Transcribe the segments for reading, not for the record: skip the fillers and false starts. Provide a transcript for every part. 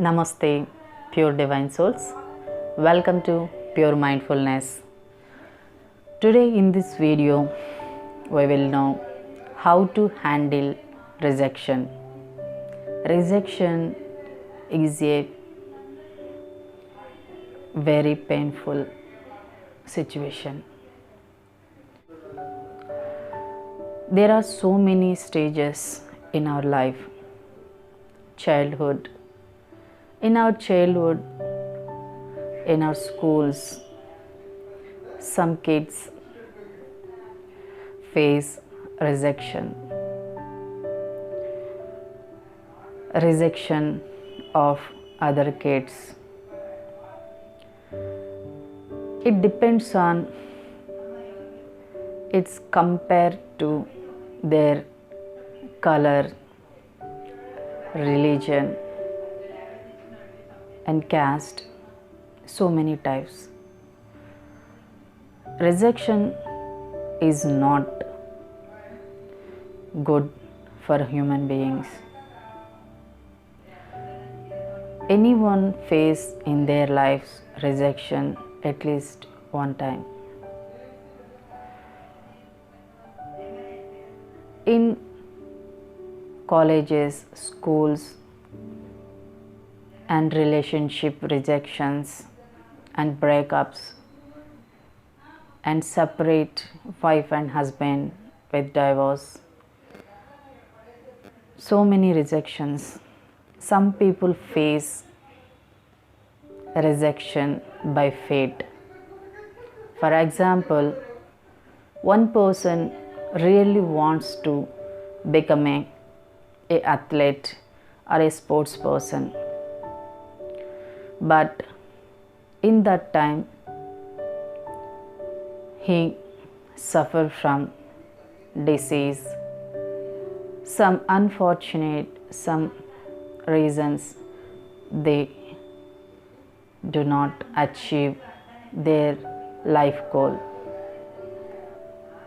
Namaste, pure divine souls. Welcome to Pure Mindfulness. Today, in this video, we will know how to handle rejection. Rejection is a very painful situation. There are so many stages in our life. Childhood. In our childhood, in our schools, some kids face rejection of other kids. It depends on, it's compared to their color, religion and caste, so many types. Rejection is not good for human beings. Anyone face in their lives rejection at least one time. In colleges, schools, and relationship rejections and breakups, and separate wife and husband with divorce. So many rejections. Some people face rejection by fate. For example, one person really wants to become an athlete or a sports person, but in that time he suffered from disease, some reasons they do not achieve their life goal.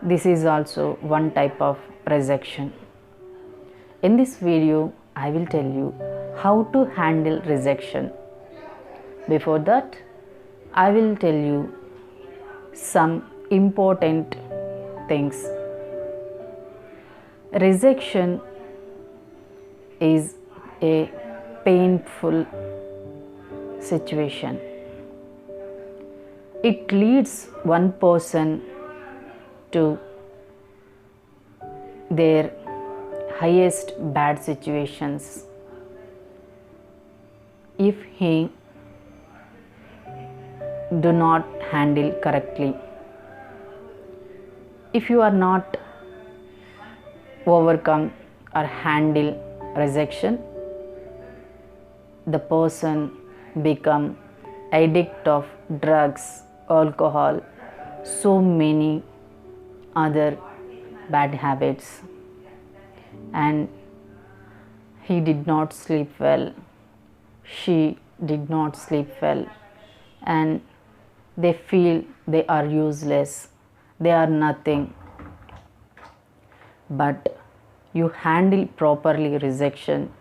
This is also one type of rejection. In this video, I will tell you how to handle rejection. Before that, I will tell you some important things. Rejection is a painful situation. It leads one person to their highest bad situations if he do not handle correctly. If you are not overcome or handle rejection, the person become addict of drugs, alcohol, so many other bad habits, and he did not sleep well, she did not sleep well, and they feel they are useless, they are nothing. But you handle properly rejection,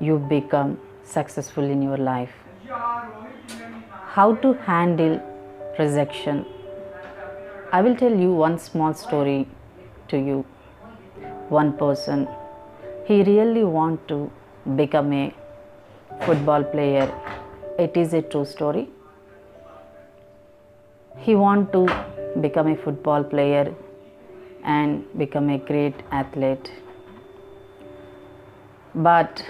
you become successful in your life. How to handle rejection? I will tell you one small story to you. One person, he really want to become a football player. It is a true story. He want to become a football player and become a great athlete. But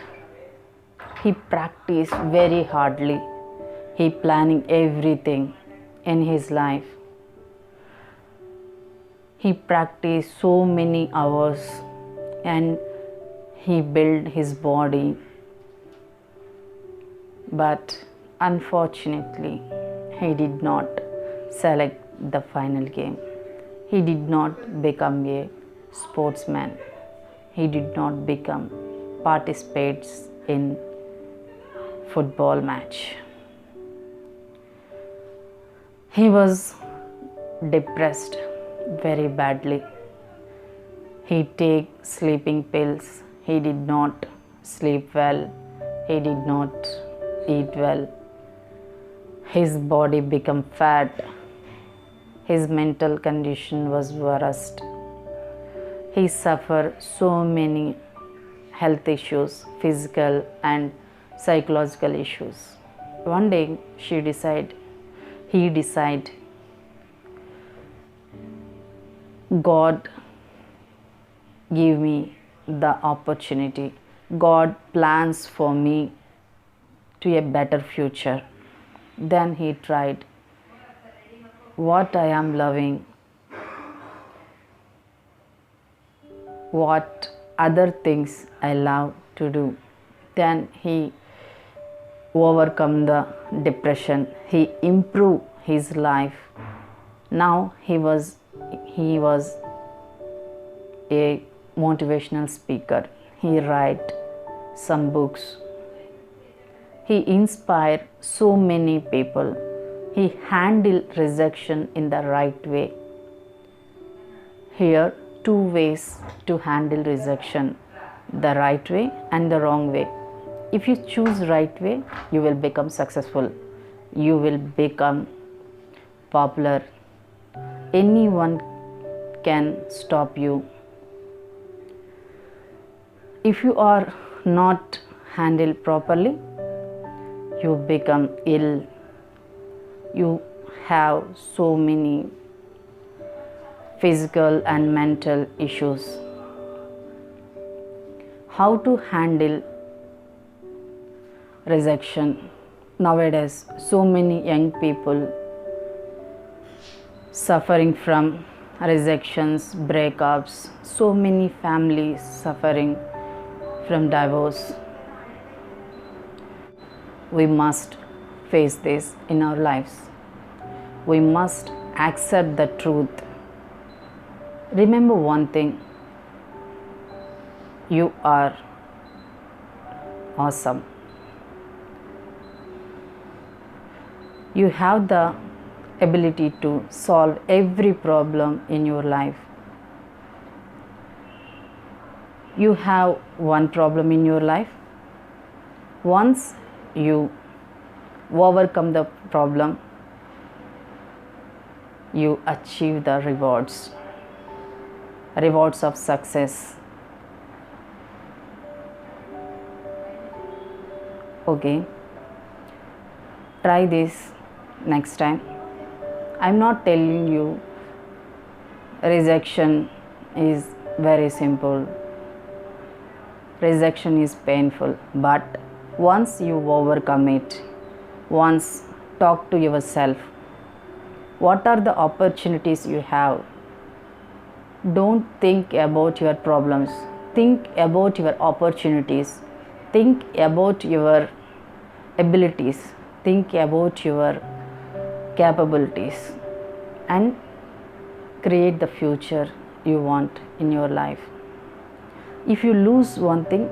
he practiced very hardly. He planning everything in his life. He practiced so many hours and he built his body. But unfortunately, he did not select the final game. He did not become a sportsman. He did not become participates in football match. He was depressed very badly. He take sleeping pills. He did not sleep well He did not eat well. His body became fat. His mental condition was worst. He suffered so many health issues, physical and psychological issues. One day he decided, God give me the opportunity. God plans for me to a better future. Then he tried what I am loving, what other things I love to do. Then he overcome the depression. He improved his life. Now he was a motivational speaker. He write some books. He inspired so many people. He handled rejection in the right way. Here, two ways to handle rejection: the right way and the wrong way. If you choose right way, you will become successful. You will become popular. Anyone can stop you. If you are not handled properly, you become ill. You have so many physical and mental issues. How to handle rejection? Nowadays, so many young people suffering from rejections, breakups, so many families suffering from divorce. We must face this in our lives. We must accept the truth. Remember one thing: you are awesome. You have the ability to solve every problem in your life. You have one problem in your life. Once you overcome the problem, you achieve the rewards of success. Okay, try this next time. I'm not telling you rejection is very simple. Rejection is painful, but once you overcome it, once talk to yourself, what are the opportunities you have? Don't think about your problems. Think about your opportunities. Think about your abilities. Think about your capabilities and create the future you want in your life. If you lose one thing,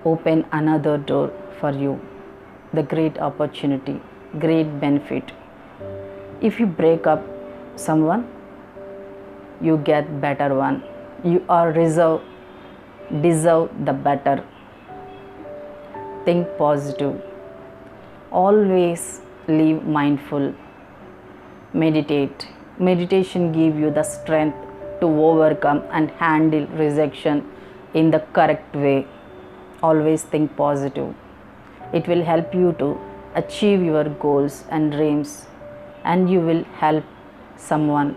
open another door for you. The great opportunity, great benefit. If you break up someone, you get better one. You are deserve the better. Think positive. Always live mindful. Meditate. Meditation gives you the strength to overcome and handle rejection in the correct way. Always think positive. It will help you to achieve your goals and dreams, and you will help someone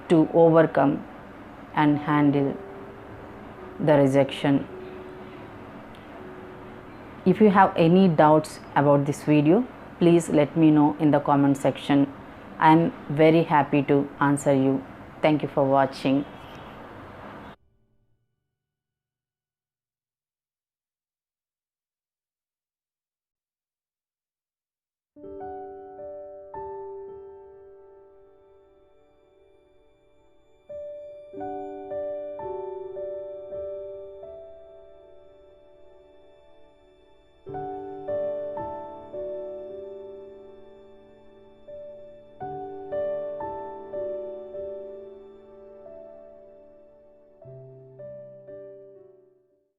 to overcome and handle the rejection. If you have any doubts about this video, please let me know in the comment section. I am very happy to answer you. Thank you for watching.